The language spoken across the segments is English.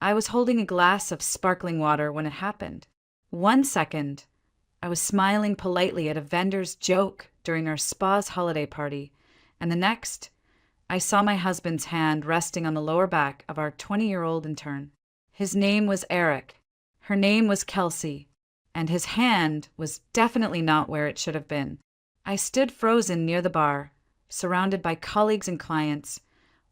I was holding a glass of sparkling water when it happened. 1 second, I was smiling politely at a vendor's joke during our spa's holiday party, and the next, I saw my husband's hand resting on the lower back of our 20-year-old intern. His name was Eric. Her name was Kelsey, and his hand was definitely not where it should have been. I stood frozen near the bar, surrounded by colleagues and clients,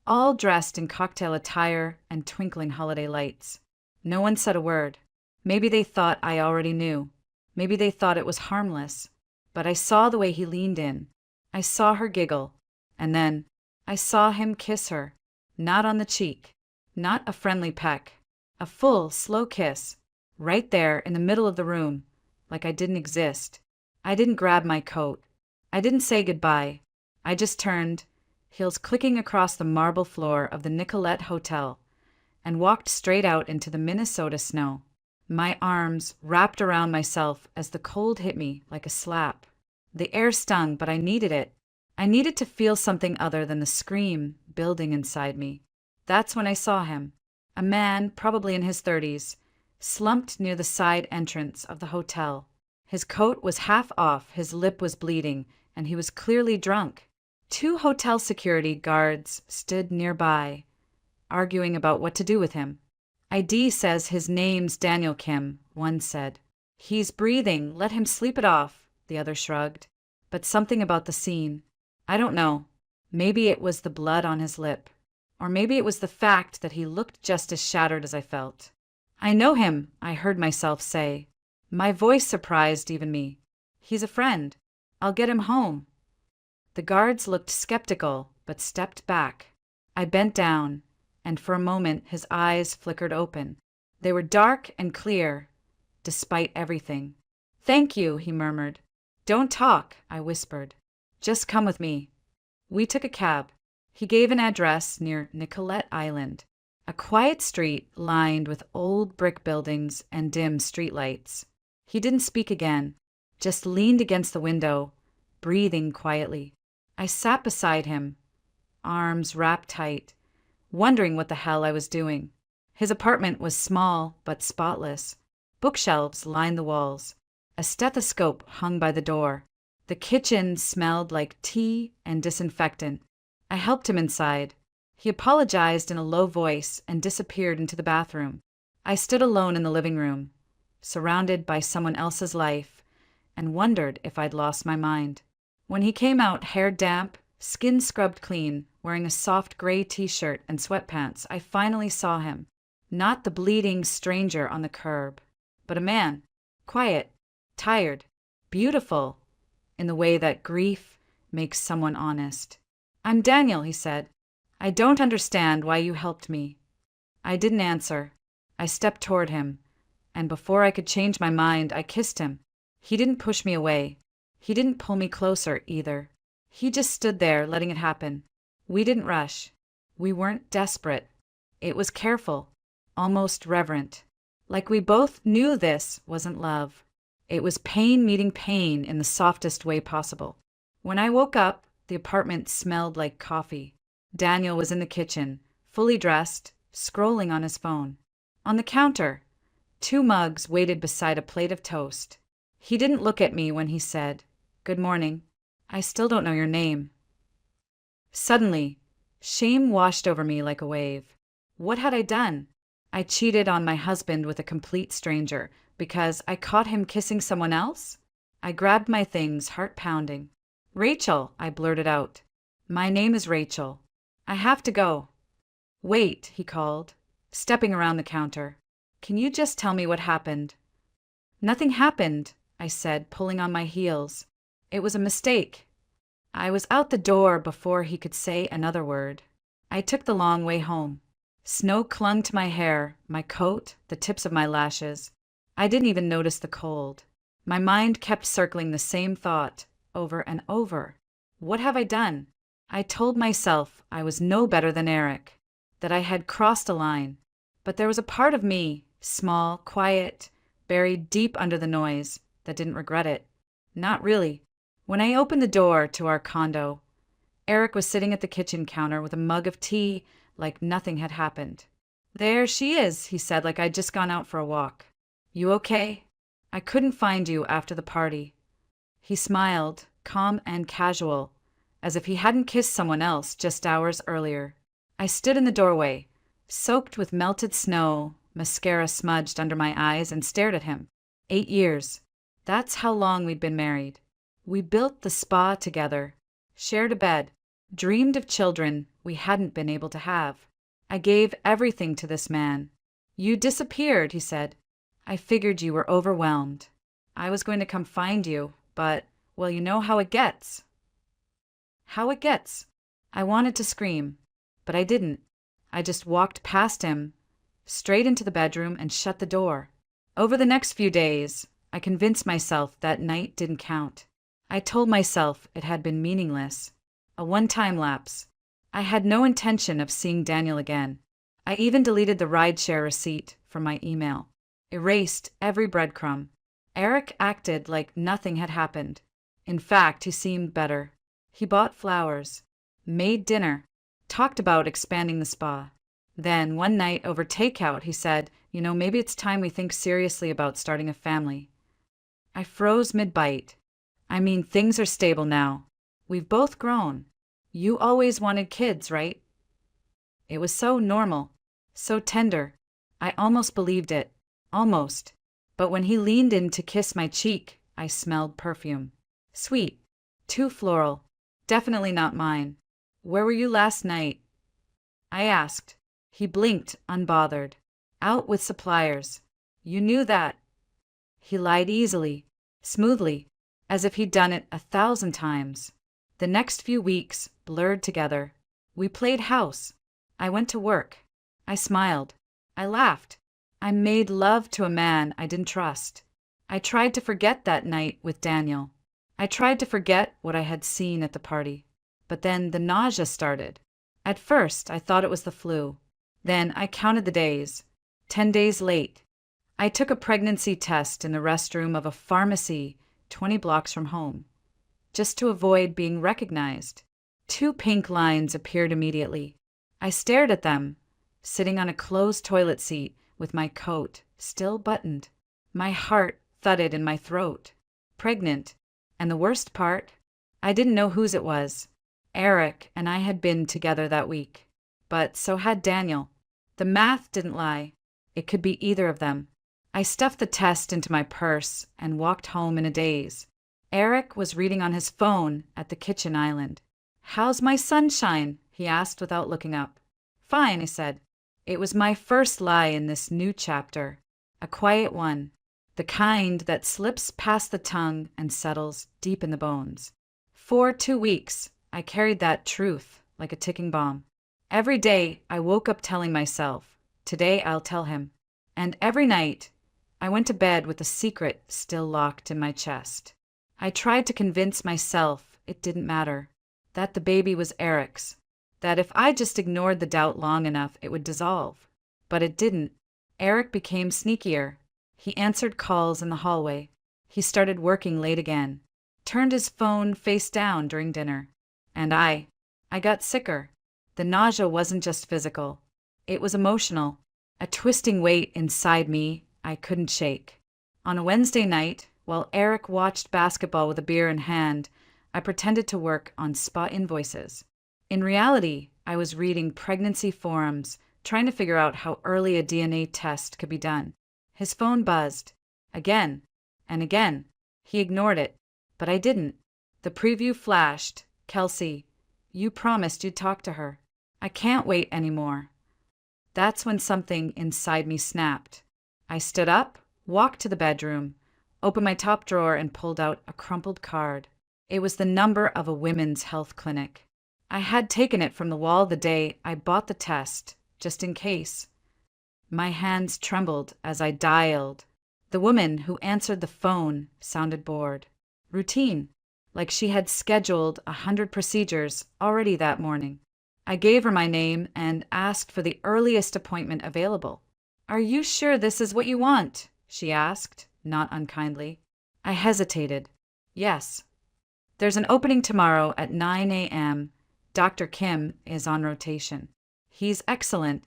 all dressed in cocktail attire and twinkling holiday lights. No one said a word. Maybe they thought I already knew. Maybe they thought it was harmless. But I saw the way he leaned in. I saw her giggle. And then I saw him kiss her. Not on the cheek. Not a friendly peck. A full, slow kiss. Right there in the middle of the room. Like I didn't exist. I didn't grab my coat. I didn't say goodbye. I just turned, heels clicking across the marble floor of the Nicolette Hotel, and walked straight out into the Minnesota snow. My arms wrapped around myself as the cold hit me like a slap. The air stung, but I needed it. I needed to feel something other than the scream building inside me. That's when I saw him. A man, probably in his 30s, slumped near the side entrance of the hotel. His coat was half off, his lip was bleeding, and he was clearly drunk. 2 hotel security guards stood nearby, arguing about what to do with him. ID says his name's Daniel Kim, one said. He's breathing, let him sleep it off, the other shrugged. But something about the scene. I don't know. Maybe it was the blood on his lip. Or maybe it was the fact that he looked just as shattered as I felt. I know him, I heard myself say. My voice surprised even me. He's a friend. I'll get him home. The guards looked skeptical, but stepped back. I bent down, and for a moment his eyes flickered open. They were dark and clear, despite everything. Thank you, he murmured. Don't talk, I whispered. Just come with me. We took a cab. He gave an address near Nicolette Island, a quiet street lined with old brick buildings and dim streetlights. He didn't speak again, just leaned against the window, breathing quietly. I sat beside him, arms wrapped tight, wondering what the hell I was doing. His apartment was small but spotless. Bookshelves lined the walls. A stethoscope hung by the door. The kitchen smelled like tea and disinfectant. I helped him inside. He apologized in a low voice and disappeared into the bathroom. I stood alone in the living room, surrounded by someone else's life, and wondered if I'd lost my mind. When he came out, hair damp, skin scrubbed clean, wearing a soft gray t-shirt and sweatpants, I finally saw him. Not the bleeding stranger on the curb, but a man, quiet, tired, beautiful, in the way that grief makes someone honest. I'm Daniel, he said. I don't understand why you helped me. I didn't answer. I stepped toward him, and before I could change my mind, I kissed him. He didn't push me away. He didn't pull me closer, either. He just stood there, letting it happen. We didn't rush. We weren't desperate. It was careful, almost reverent. Like we both knew this wasn't love. It was pain meeting pain in the softest way possible. When I woke up, the apartment smelled like coffee. Daniel was in the kitchen, fully dressed, scrolling on his phone. On the counter, 2 mugs waited beside a plate of toast. He didn't look at me when he said, "Good morning. I still don't know your name." Suddenly, shame washed over me like a wave. What had I done? I cheated on my husband with a complete stranger because I caught him kissing someone else? I grabbed my things, heart pounding. "Rachel," I blurted out. "My name is Rachel. I have to go." "Wait," he called, stepping around the counter. "Can you just tell me what happened?" "Nothing happened," I said, pulling on my heels. "It was a mistake." I was out the door before he could say another word. I took the long way home. Snow clung to my hair, my coat, the tips of my lashes. I didn't even notice the cold. My mind kept circling the same thought, over and over. What have I done? I told myself I was no better than Eric, that I had crossed a line. But there was a part of me, small, quiet, buried deep under the noise, that didn't regret it. Not really. When I opened the door to our condo, Eric was sitting at the kitchen counter with a mug of tea like nothing had happened. There she is, he said like I'd just gone out for a walk. You okay? I couldn't find you after the party. He smiled, calm and casual, as if he hadn't kissed someone else just hours earlier. I stood in the doorway, soaked with melted snow, mascara smudged under my eyes, and stared at him. 8 years. That's how long we'd been married. We built the spa together, shared a bed, dreamed of children we hadn't been able to have. I gave everything to this man. You disappeared, he said. I figured you were overwhelmed. I was going to come find you, but, well, you know how it gets. How it gets. I wanted to scream, but I didn't. I just walked past him, straight into the bedroom, and shut the door. Over the next few days, I convinced myself that night didn't count. I told myself it had been meaningless, a one-time lapse. I had no intention of seeing Daniel again. I even deleted the rideshare receipt from my email, erased every breadcrumb. Eric acted like nothing had happened. In fact, he seemed better. He bought flowers, made dinner, talked about expanding the spa. Then, one night over takeout, he said, maybe it's time we think seriously about starting a family. I froze mid-bite. Things are stable now. We've both grown. You always wanted kids, right? It was so normal, so tender. I almost believed it. Almost. But when he leaned in to kiss my cheek, I smelled perfume. Sweet. Too floral. Definitely not mine. Where were you last night? I asked. He blinked, unbothered. Out with suppliers. You knew that. He lied easily, smoothly, as if he'd done it 1,000 times. The next few weeks blurred together. We played house. I went to work. I smiled. I laughed. I made love to a man I didn't trust. I tried to forget that night with Daniel. I tried to forget what I had seen at the party. But then the nausea started. At first, I thought it was the flu. Then I counted the days. 10 days late. I took a pregnancy test in the restroom of a pharmacy 20 blocks from home, just to avoid being recognized. 2 pink lines appeared immediately. I stared at them, sitting on a closed toilet seat with my coat still buttoned. My heart thudded in my throat. Pregnant. And the worst part, I didn't know whose it was. Eric and I had been together that week. But so had Daniel. The math didn't lie. It could be either of them. I stuffed the test into my purse and walked home in a daze. Eric was reading on his phone at the kitchen island. How's my sunshine? He asked without looking up. Fine, I said. It was my first lie in this new chapter. A quiet one. The kind that slips past the tongue and settles deep in the bones. For 2 weeks, I carried that truth like a ticking bomb. Every day, I woke up telling myself, today I'll tell him. And every night, I went to bed with a secret still locked in my chest. I tried to convince myself it didn't matter, that the baby was Eric's, that if I just ignored the doubt long enough, it would dissolve. But it didn't. Eric became sneakier. He answered calls in the hallway. He started working late again, turned his phone face down during dinner. And I got sicker. The nausea wasn't just physical. It was emotional, a twisting weight inside me I couldn't shake. On a Wednesday night, while Eric watched basketball with a beer in hand, I pretended to work on spa invoices. In reality, I was reading pregnancy forums, trying to figure out how early a DNA test could be done. His phone buzzed. Again and again. He ignored it, but I didn't. The preview flashed. Kelsey, you promised you'd talk to her. I can't wait anymore. That's when something inside me snapped. I stood up, walked to the bedroom, opened my top drawer, and pulled out a crumpled card. It was the number of a women's health clinic. I had taken it from the wall the day I bought the test, just in case. My hands trembled as I dialed. The woman who answered the phone sounded bored. Routine, like she had scheduled 100 procedures already that morning. I gave her my name and asked for the earliest appointment available. Are you sure this is what you want? She asked, not unkindly. I hesitated. Yes. There's an opening tomorrow at 9 a.m. Dr. Kim is on rotation. He's excellent.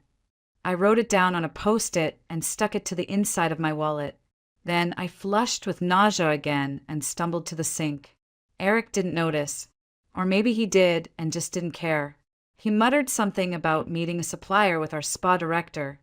I wrote it down on a post-it and stuck it to the inside of my wallet. Then I flushed with nausea again and stumbled to the sink. Eric didn't notice. Or maybe he did and just didn't care. He muttered something about meeting a supplier with our spa director,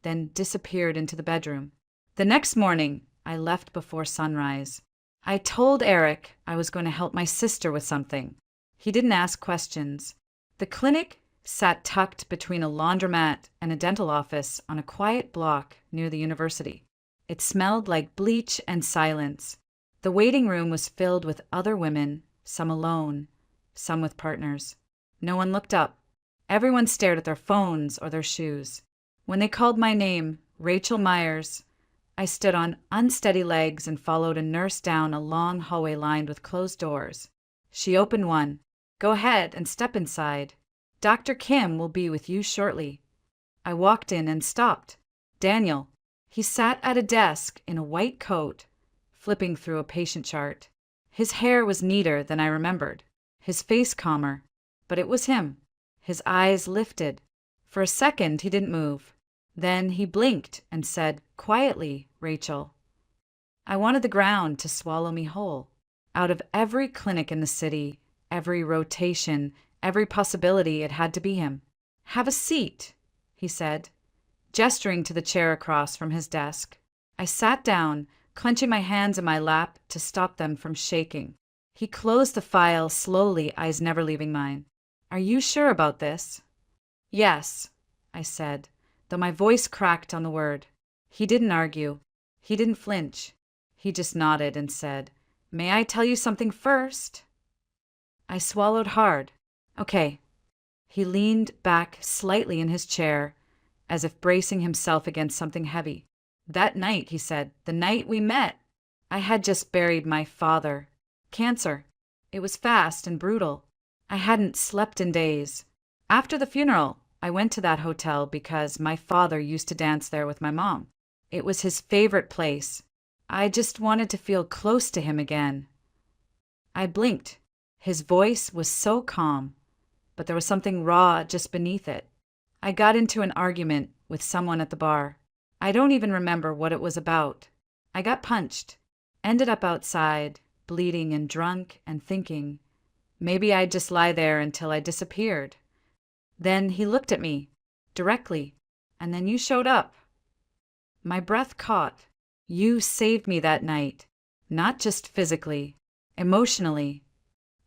then disappeared into the bedroom. The next morning, I left before sunrise. I told Eric I was going to help my sister with something. He didn't ask questions. The clinic sat tucked between a laundromat and a dental office on a quiet block near the university. It smelled like bleach and silence. The waiting room was filled with other women, some alone, some with partners. No one looked up. Everyone stared at their phones or their shoes. When they called my name, Rachel Myers, I stood on unsteady legs and followed a nurse down a long hallway lined with closed doors. She opened one. "Go ahead and step inside. Dr. Kim will be with you shortly." I walked in and stopped. Daniel. He sat at a desk in a white coat, flipping through a patient chart. His hair was neater than I remembered, his face calmer, but it was him. His eyes lifted. For a second, he didn't move. Then he blinked and said quietly, "Rachel." I wanted the ground to swallow me whole. Out of every clinic in the city, every rotation, every possibility, it had to be him. "Have a seat," he said, gesturing to the chair across from his desk. I sat down, clenching my hands in my lap to stop them from shaking. He closed the file slowly, eyes never leaving mine. "Are you sure about this?" "Yes," I said, though my voice cracked on the word. He didn't argue. He didn't flinch. He just nodded and said, "May I tell you something first?" I swallowed hard. "Okay." He leaned back slightly in his chair, as if bracing himself against something heavy. "That night," he said, "the night we met, I had just buried my father. Cancer. It was fast and brutal. I hadn't slept in days. After the funeral, I went to that hotel because my father used to dance there with my mom. It was his favorite place. I just wanted to feel close to him again." I blinked. His voice was so calm, but there was something raw just beneath it. I got into an argument with someone at the bar. I don't even remember what it was about. I got punched, ended up outside, bleeding and drunk and thinking, maybe I'd just lie there until I disappeared. Then he looked at me, directly, and then you showed up. My breath caught. You saved me that night, not just physically, emotionally.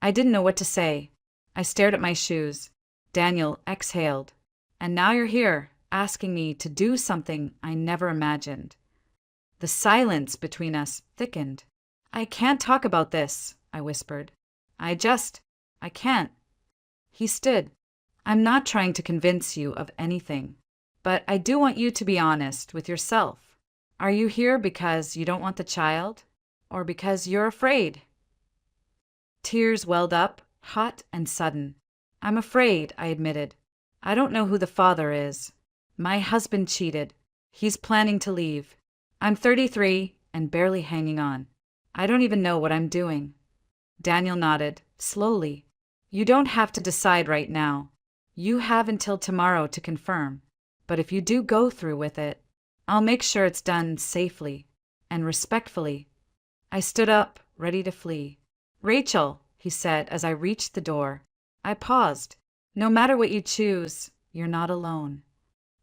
I didn't know what to say. I stared at my shoes. Daniel exhaled. "And now you're here, asking me to do something I never imagined." The silence between us thickened. "I can't talk about this," I whispered. I can't." He stood. "I'm not trying to convince you of anything, but I do want you to be honest with yourself. Are you here because you don't want the child, or because you're afraid?" Tears welled up, hot and sudden. "I'm afraid," I admitted. "I don't know who the father is. My husband cheated. He's planning to leave. I'm 33 and barely hanging on. I don't even know what I'm doing." Daniel nodded, slowly. "You don't have to decide right now. You have until tomorrow to confirm. But if you do go through with it, I'll make sure it's done safely and respectfully." I stood up, ready to flee. "Rachel," he said as I reached the door. I paused. "No matter what you choose, you're not alone."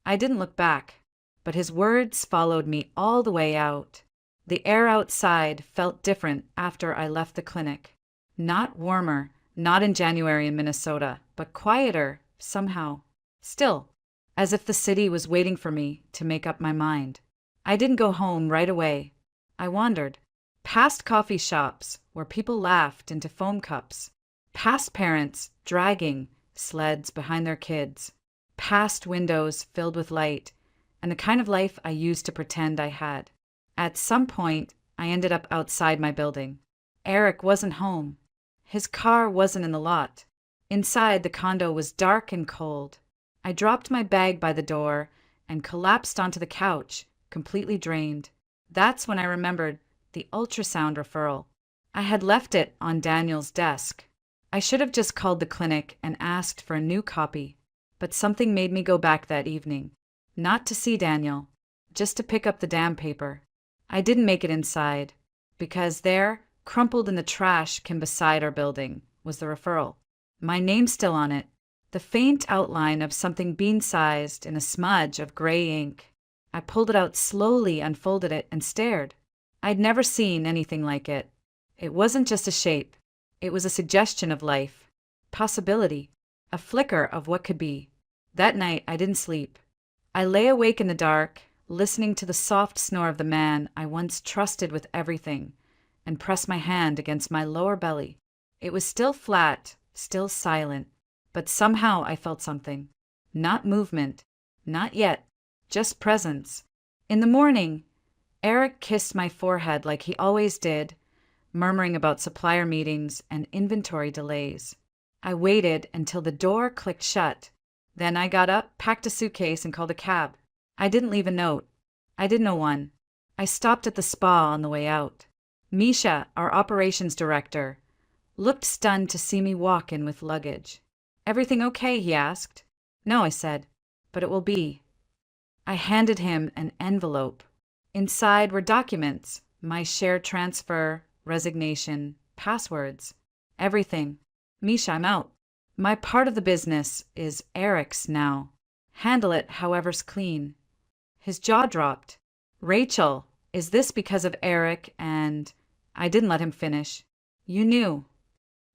I didn't look back, but his words followed me all the way out. The air outside felt different after I left the clinic. Not warmer, not in January in Minnesota, but quieter, somehow. Still, as if the city was waiting for me to make up my mind. I didn't go home right away. I wandered. Past coffee shops where people laughed into foam cups. Past parents dragging sleds behind their kids. Past windows filled with light, and the kind of life I used to pretend I had. At some point, I ended up outside my building. Eric wasn't home. His car wasn't in the lot. Inside, the condo was dark and cold. I dropped my bag by the door and collapsed onto the couch, completely drained. That's when I remembered the ultrasound referral. I had left it on Daniel's desk. I should have just called the clinic and asked for a new copy, but something made me go back that evening. Not to see Daniel, just to pick up the damn paper. I didn't make it inside, because there, crumpled in the trash can beside our building, was the referral. My name still on it, the faint outline of something bean-sized in a smudge of gray ink. I pulled it out slowly, unfolded it, and stared. I'd never seen anything like it. It wasn't just a shape. It was a suggestion of life, possibility, a flicker of what could be. That night, I didn't sleep. I lay awake in the dark, listening to the soft snore of the man I once trusted with everything, and pressed my hand against my lower belly. It was still flat, still silent, but somehow I felt something. Not movement, not yet, just presence. In the morning, Eric kissed my forehead like he always did, murmuring about supplier meetings and inventory delays. I waited until the door clicked shut. Then I got up, packed a suitcase, and called a cab. I didn't leave a note. I didn't know one. I stopped at the spa on the way out. Misha, our operations director, looked stunned to see me walk in with luggage. "Everything okay?" he asked. "No," I said, "but it will be." I handed him an envelope. Inside were documents, my share transfer, resignation, passwords, everything. "Misha, I'm out. My part of the business is Eric's now. Handle it however's clean." His jaw dropped. "Rachel, is this because of Eric and—" I didn't let him finish. "You knew."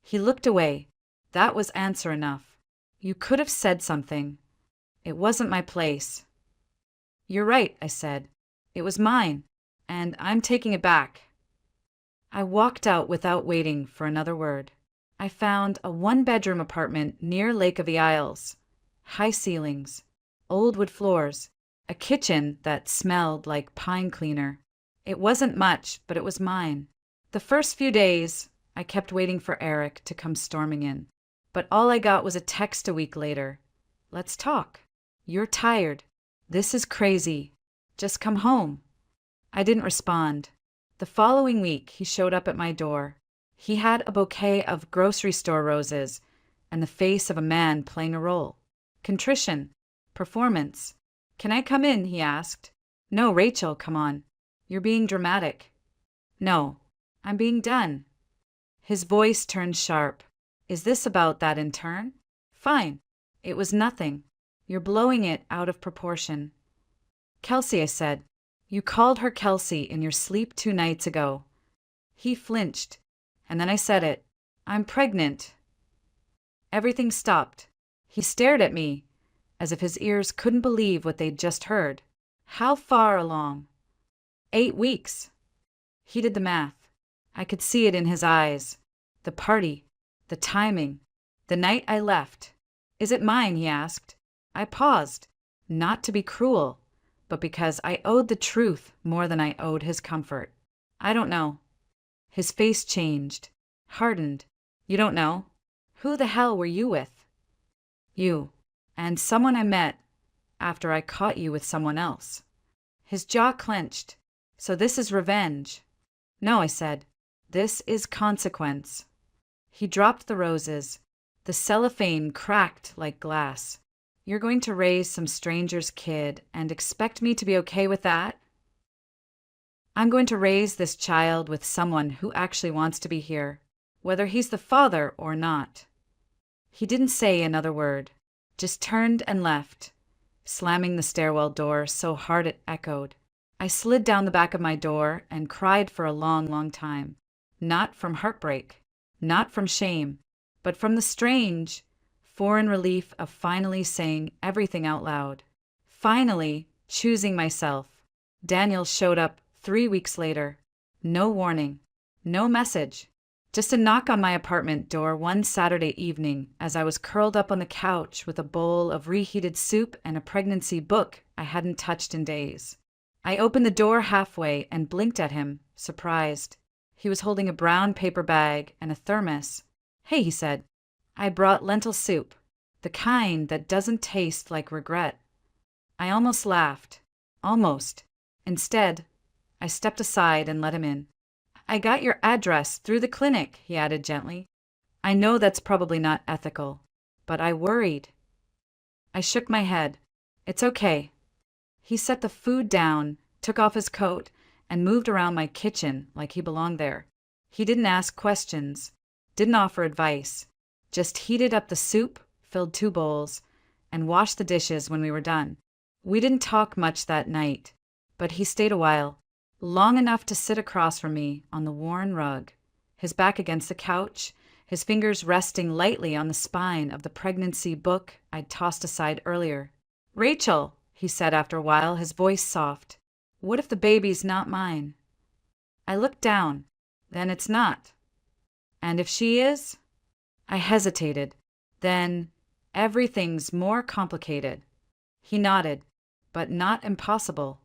He looked away. That was answer enough. "You could have said something." "It wasn't my place." "You're right," I said. "It was mine, and I'm taking it back." I walked out without waiting for another word. I found a one-bedroom apartment near Lake of the Isles. High ceilings, old wood floors, a kitchen that smelled like pine cleaner. It wasn't much, but it was mine. The first few days, I kept waiting for Eric to come storming in. But all I got was a text a week later. "Let's talk. You're tired. This is crazy. Just come home." I didn't respond. The following week, he showed up at my door. He had a bouquet of grocery store roses and the face of a man playing a role. Contrition. Performance. "Can I come in?" he asked. "No, Rachel, come on. You're being dramatic." "No, I'm being done." His voice turned sharp. "Is this about that intern?" "Fine. It was nothing. You're blowing it out of proportion." "Kelsey," I said. "You called her Kelsey in your sleep 2 nights ago." He flinched, and then I said it. "I'm pregnant." Everything stopped. He stared at me, as if his ears couldn't believe what they'd just heard. "How far along?" 8 weeks. He did the math. I could see it in his eyes. The party, the timing, the night I left. "Is it mine?" he asked. I paused, not to be cruel, but because I owed the truth more than I owed his comfort. "I don't know." His face changed, hardened. "You don't know? Who the hell were you with?" "You. And someone I met after I caught you with someone else." His jaw clenched. "So this is revenge?" "No," I said. "This is consequence." He dropped the roses. The cellophane cracked like glass. "You're going to raise some stranger's kid and expect me to be okay with that?" "I'm going to raise this child with someone who actually wants to be here, whether he's the father or not." He didn't say another word, just turned and left, slamming the stairwell door so hard it echoed. I slid down the back of my door and cried for a long, long time. Not from heartbreak, not from shame, but from the strange, foreign relief of finally saying everything out loud. Finally choosing myself. Daniel showed up 3 weeks later. No warning, no message. Just a knock on my apartment door one Saturday evening as I was curled up on the couch with a bowl of reheated soup and a pregnancy book I hadn't touched in days. I opened the door halfway and blinked at him, surprised. He was holding a brown paper bag and a thermos. "Hey," he said. "I brought lentil soup, the kind that doesn't taste like regret." I almost laughed. Almost. Instead, I stepped aside and let him in. "I got your address through the clinic," he added gently. "I know that's probably not ethical, but I worried." I shook my head. "It's okay. He set the food down, took off his coat, and moved around my kitchen like he belonged there. He didn't ask questions, didn't offer advice, just heated up the soup, filled 2 bowls, and washed the dishes when we were done. We didn't talk much that night, but he stayed a while, long enough to sit across from me on the worn rug, his back against the couch, his fingers resting lightly on the spine of the pregnancy book I'd tossed aside earlier. "Rachel," he said after a while, his voice soft, "what if the baby's not mine?" I looked down. "Then it's not." "And if she is?" I hesitated. "Then everything's more complicated." He nodded, "but not impossible."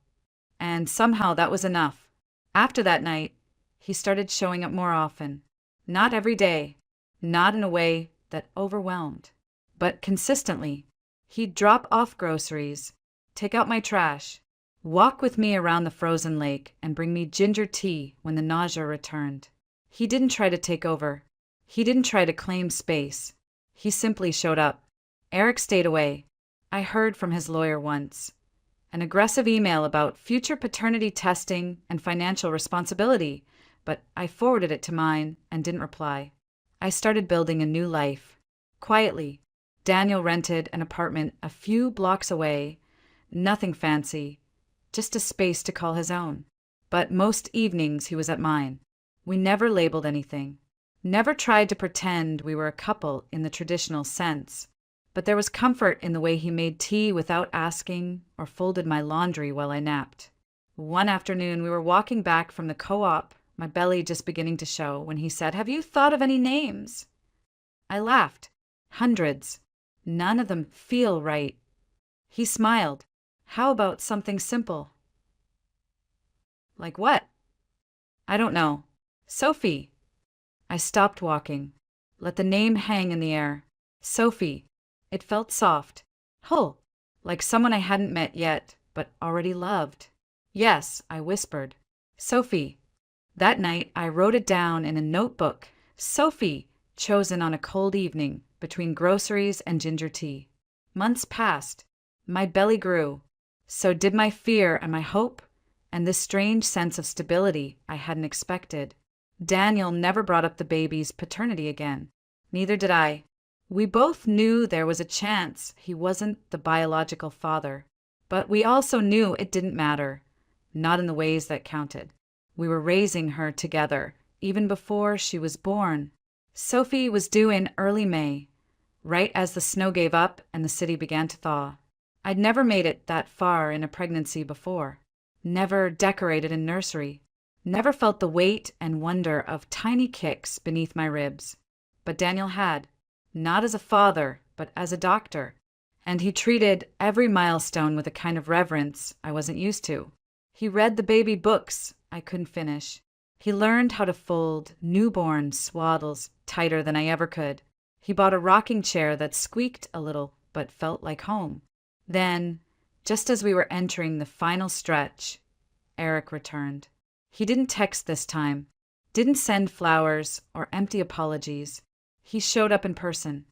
And somehow that was enough. After that night, he started showing up more often. Not every day, not in a way that overwhelmed, but consistently. He'd drop off groceries, take out my trash, walk with me around the frozen lake, and bring me ginger tea when the nausea returned. He didn't try to take over. He didn't try to claim space. He simply showed up. Eric stayed away. I heard from his lawyer once. An aggressive email about future paternity testing and financial responsibility, but I forwarded it to mine and didn't reply. I started building a new life. Quietly, Daniel rented an apartment a few blocks away. Nothing fancy, just a space to call his own. But most evenings he was at mine. We never labeled anything. Never tried to pretend we were a couple in the traditional sense. But there was comfort in the way he made tea without asking or folded my laundry while I napped. One afternoon we were walking back from the co-op, my belly just beginning to show, when he said, "Have you thought of any names?" I laughed. "Hundreds. None of them feel right." He smiled. "How about something simple?" "Like what?" "I don't know. Sophie." I stopped walking. Let the name hang in the air. Sophie. It felt soft, whole, like someone I hadn't met yet, but already loved. "Yes," I whispered. "Sophie." That night I wrote it down in a notebook. Sophie, chosen on a cold evening between groceries and ginger tea. Months passed. My belly grew. So did my fear and my hope, and this strange sense of stability I hadn't expected. Daniel never brought up the baby's paternity again. Neither did I. We both knew there was a chance he wasn't the biological father, but we also knew it didn't matter, not in the ways that counted. We were raising her together, even before she was born. Sophie was due in early May, right as the snow gave up and the city began to thaw. I'd never made it that far in a pregnancy before, never decorated in nursery, never felt the weight and wonder of tiny kicks beneath my ribs. But Daniel had. Not as a father, but as a doctor, and he treated every milestone with a kind of reverence I wasn't used to. He read the baby books I couldn't finish. He learned how to fold newborn swaddles tighter than I ever could. He bought a rocking chair that squeaked a little but felt like home. Then, just as we were entering the final stretch, Eric returned. He didn't text this time, didn't send flowers or empty apologies. He showed up in person,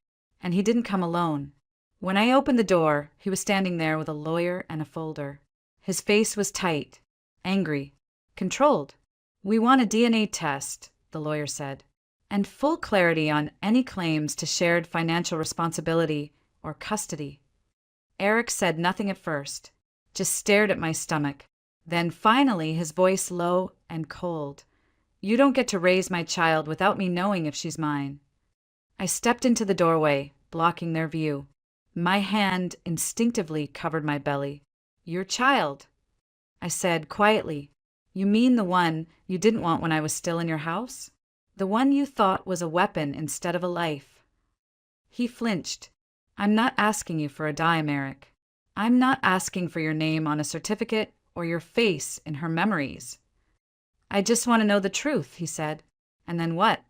and he didn't come alone. When I opened the door, he was standing there with a lawyer and a folder. His face was tight, angry, controlled. "We want a DNA test," the lawyer said, "and full clarity on any claims to shared financial responsibility or custody." Eric said nothing at first, just stared at my stomach. Then finally, his voice low and cold. "You don't get to raise my child without me knowing if she's mine." I stepped into the doorway, blocking their view. My hand instinctively covered my belly. "Your child," I said quietly. "You mean the one you didn't want when I was still in your house? The one you thought was a weapon instead of a life?" He flinched. "I'm not asking you for a dime, Eric. I'm not asking for your name on a certificate or your face in her memories. I just want to know the truth," he said. "And then what?"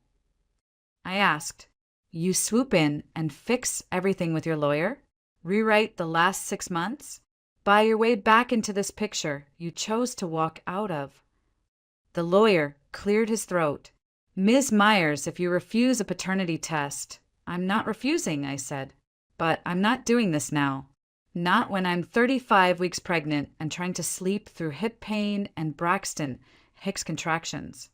I asked. "You swoop in and fix everything with your lawyer? Rewrite the last 6 months? Buy your way back into this picture you chose to walk out of?" The lawyer cleared his throat. "Ms. Myers, if you refuse a paternity test—" "I'm not refusing," I said. "But I'm not doing this now." Not when I'm 35 weeks pregnant and trying to sleep through hip pain and Braxton Hicks contractions.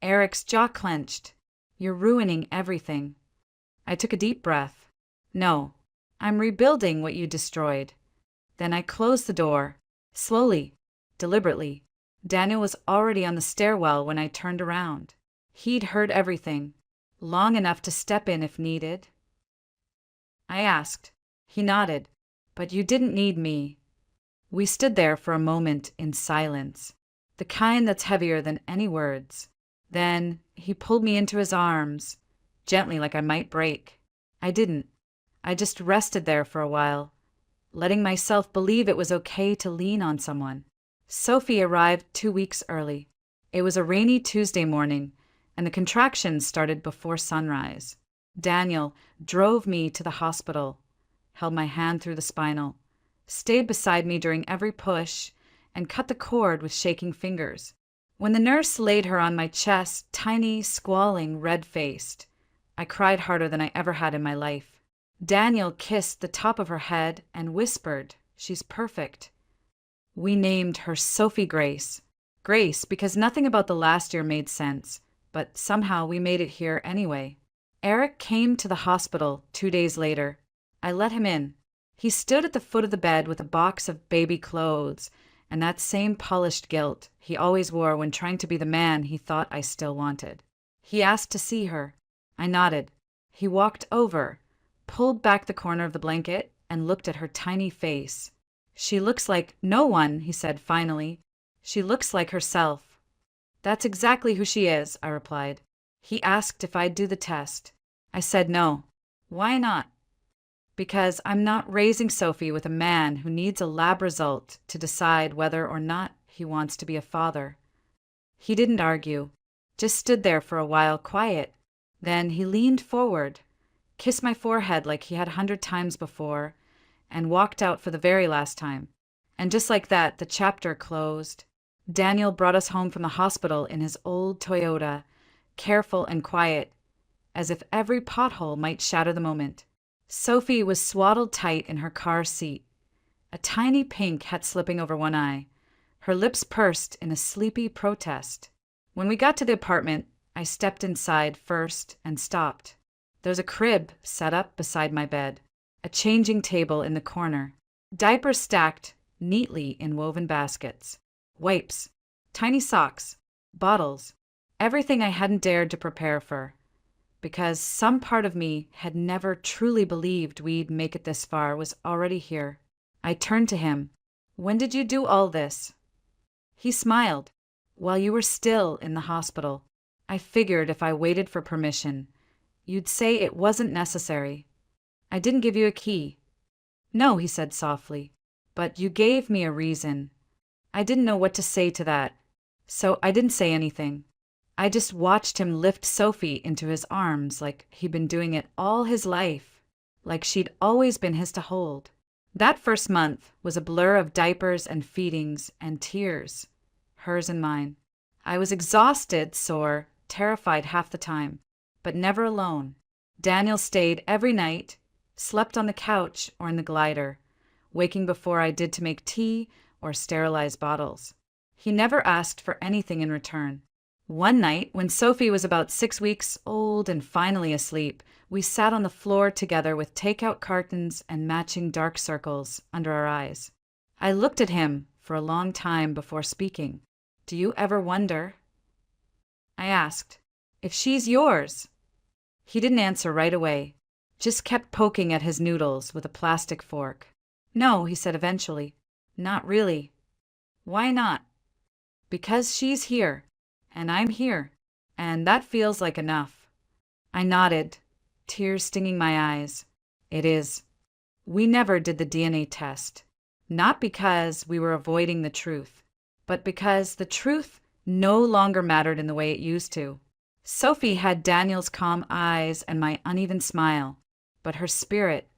Eric's jaw clenched. You're ruining everything. I took a deep breath. No, I'm rebuilding what you destroyed. Then I closed the door, slowly, deliberately. Daniel was already on the stairwell when I turned around. He'd heard everything, long enough to step in if needed. I asked. He nodded. But you didn't need me. We stood there for a moment in silence, the kind that's heavier than any words. Then he pulled me into his arms, gently like I might break. I didn't. I just rested there for a while, letting myself believe it was okay to lean on someone. Sophie arrived 2 weeks early. It was a rainy Tuesday morning, and the contractions started before sunrise. Daniel drove me to the hospital, held my hand through the spinal, stayed beside me during every push, and cut the cord with shaking fingers. When the nurse laid her on my chest, tiny, squalling, red-faced, I cried harder than I ever had in my life. Daniel kissed the top of her head and whispered, "She's perfect." We named her Sophie Grace. Grace, because nothing about the last year made sense, but somehow we made it here anyway. Eric came to the hospital 2 days later. I let him in. He stood at the foot of the bed with a box of baby clothes and that same polished gilt he always wore when trying to be the man he thought I still wanted. He asked to see her. I nodded. He walked over, pulled back the corner of the blanket, and looked at her tiny face. "She looks like no one," he said finally. "She looks like herself." "That's exactly who she is," I replied. He asked if I'd do the test. I said no. "Why not?" "Because I'm not raising Sophie with a man who needs a lab result to decide whether or not he wants to be a father." He didn't argue, just stood there for a while quiet. Then he leaned forward, kissed my forehead like he had 100 times before, and walked out for the very last time. And just like that, the chapter closed. Daniel brought us home from the hospital in his old Toyota, careful and quiet, as if every pothole might shatter the moment. Sophie was swaddled tight in her car seat, a tiny pink hat slipping over one eye, her lips pursed in a sleepy protest. When we got to the apartment, I stepped inside first and stopped. There's a crib set up beside my bed, a changing table in the corner, diapers stacked neatly in woven baskets, wipes, tiny socks, bottles, everything I hadn't dared to prepare for. Because some part of me had never truly believed we'd make it this far was already here. I turned to him. "When did you do all this?" He smiled. "While you were still in the hospital. I figured if I waited for permission, you'd say it wasn't necessary. I didn't give you a key." "No," he said softly, "but you gave me a reason." I didn't know what to say to that, so I didn't say anything. I just watched him lift Sophie into his arms like he'd been doing it all his life, like she'd always been his to hold. That first month was a blur of diapers and feedings and tears, hers and mine. I was exhausted, sore, terrified half the time, but never alone. Daniel stayed every night, slept on the couch or in the glider, waking before I did to make tea or sterilize bottles. He never asked for anything in return. One night, when Sophie was about 6 weeks old and finally asleep, we sat on the floor together with takeout cartons and matching dark circles under our eyes. I looked at him for a long time before speaking. "Do you ever wonder?" I asked. "If she's yours?" He didn't answer right away, just kept poking at his noodles with a plastic fork. "No," he said eventually. "Not really." "Why not?" "Because she's here. And I'm here, and that feels like enough." I nodded, tears stinging my eyes. "It is." We never did the DNA test, not because we were avoiding the truth, but because the truth no longer mattered in the way it used to. Sophie had Daniel's calm eyes and my uneven smile, but her spirit,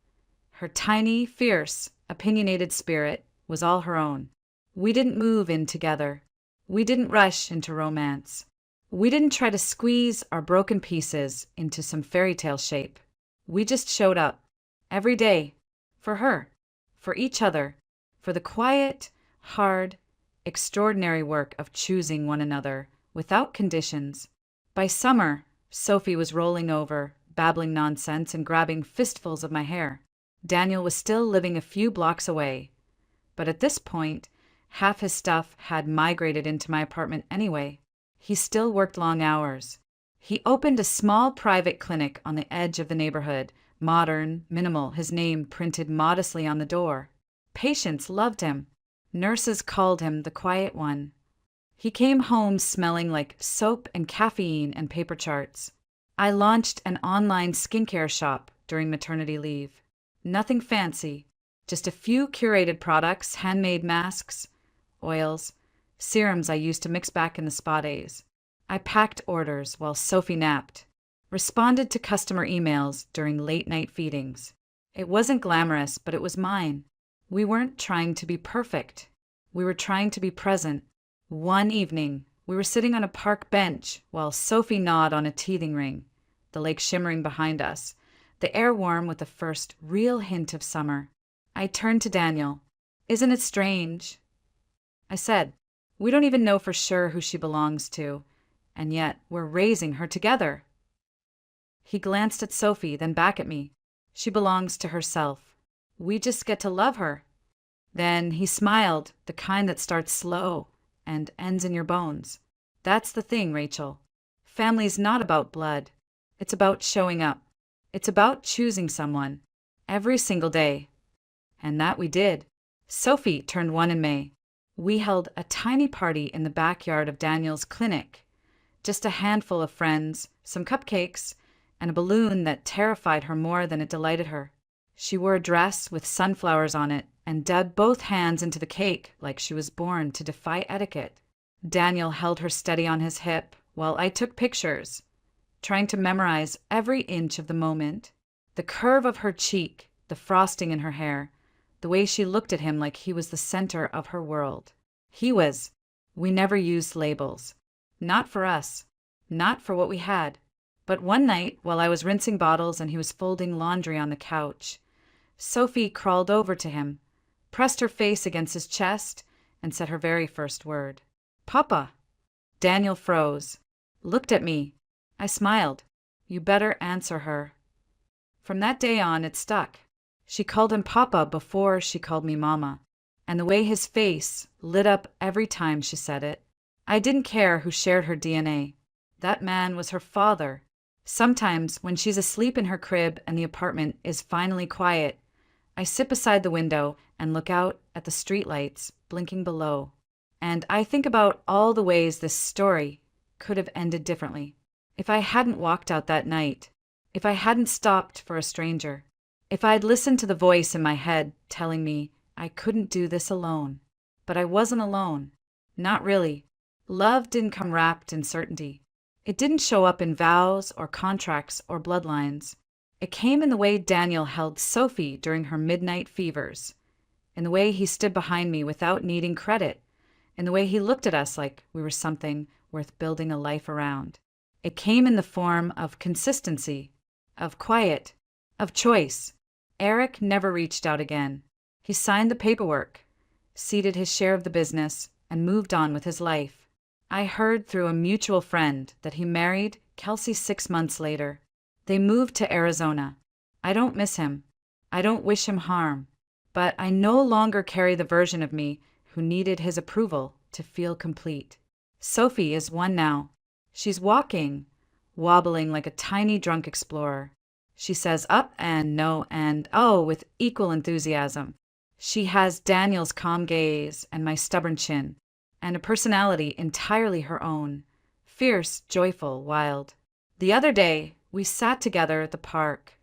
her tiny, fierce, opinionated spirit, was all her own. We didn't move in together. We didn't rush into romance. We didn't try to squeeze our broken pieces into some fairy tale shape. We just showed up, every day, for her, for each other, for the quiet, hard, extraordinary work of choosing one another without conditions. By summer, Sophie was rolling over, babbling nonsense and grabbing fistfuls of my hair. Daniel was still living a few blocks away, but at this point, half his stuff had migrated into my apartment anyway. He still worked long hours. He opened a small private clinic on the edge of the neighborhood, modern, minimal, his name printed modestly on the door. Patients loved him. Nurses called him the quiet one. He came home smelling like soap and caffeine and paper charts. I launched an online skincare shop during maternity leave. Nothing fancy, just a few curated products, handmade masks, oils, serums I used to mix back in the spa days. I packed orders while Sophie napped, responded to customer emails during late-night feedings. It wasn't glamorous, but it was mine. We weren't trying to be perfect. We were trying to be present. One evening, we were sitting on a park bench while Sophie gnawed on a teething ring, the lake shimmering behind us, the air warm with the first real hint of summer. I turned to Daniel. "Isn't it strange?" I said, "We don't even know for sure who she belongs to, and yet we're raising her together." He glanced at Sophie, then back at me. "She belongs to herself. We just get to love her." Then he smiled, the kind that starts slow and ends in your bones. "That's the thing, Rachel. Family's not about blood. It's about showing up. It's about choosing someone. Every single day." And that we did. Sophie turned 1 in May. We held a tiny party in the backyard of Daniel's clinic. Just a handful of friends, some cupcakes, and a balloon that terrified her more than it delighted her. She wore a dress with sunflowers on it and dug both hands into the cake like she was born to defy etiquette. Daniel held her steady on his hip while I took pictures, trying to memorize every inch of the moment. The curve of her cheek, the frosting in her hair, the way she looked at him like he was the center of her world. We never used labels. Not for us. Not for what we had. But one night, while I was rinsing bottles and he was folding laundry on the couch, Sophie crawled over to him, pressed her face against his chest, and said her very first word. "Papa." Daniel froze, looked at me. I smiled. "You better answer her." From that day on, it stuck. She called him Papa before she called me Mama, and the way his face lit up every time she said it. I didn't care who shared her DNA. That man was her father. Sometimes, when she's asleep in her crib and the apartment is finally quiet, I sit beside the window and look out at the streetlights blinking below. And I think about all the ways this story could have ended differently. If I hadn't walked out that night, if I hadn't stopped for a stranger, if I'd listened to the voice in my head telling me I couldn't do this alone. But I wasn't alone. Not really. Love didn't come wrapped in certainty. It didn't show up in vows or contracts or bloodlines. It came in the way Daniel held Sophie during her midnight fevers, in the way he stood behind me without needing credit, in the way he looked at us like we were something worth building a life around. It came in the form of consistency, of quiet, of choice. Eric never reached out again. He signed the paperwork, ceded his share of the business, and moved on with his life. I heard through a mutual friend that he married Kelsey 6 months later. They moved to Arizona. I don't miss him. I don't wish him harm. But I no longer carry the version of me who needed his approval to feel complete. Sophie is one now. She's walking, wobbling like a tiny drunk explorer. She says up and no and oh with equal enthusiasm. She has Daniel's calm gaze and my stubborn chin, and a personality entirely her own, fierce, joyful, wild. The other day, we sat together at the park,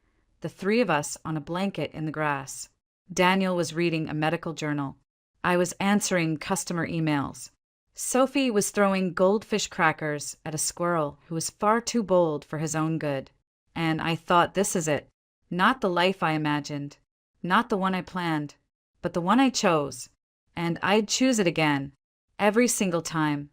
the 3 of us on a blanket in the grass. Daniel was reading a medical journal. I was answering customer emails. Sophie was throwing goldfish crackers at a squirrel who was far too bold for his own good. And I thought, this is it. Not the life I imagined, not the one I planned, but the one I chose. And I'd choose it again, every single time.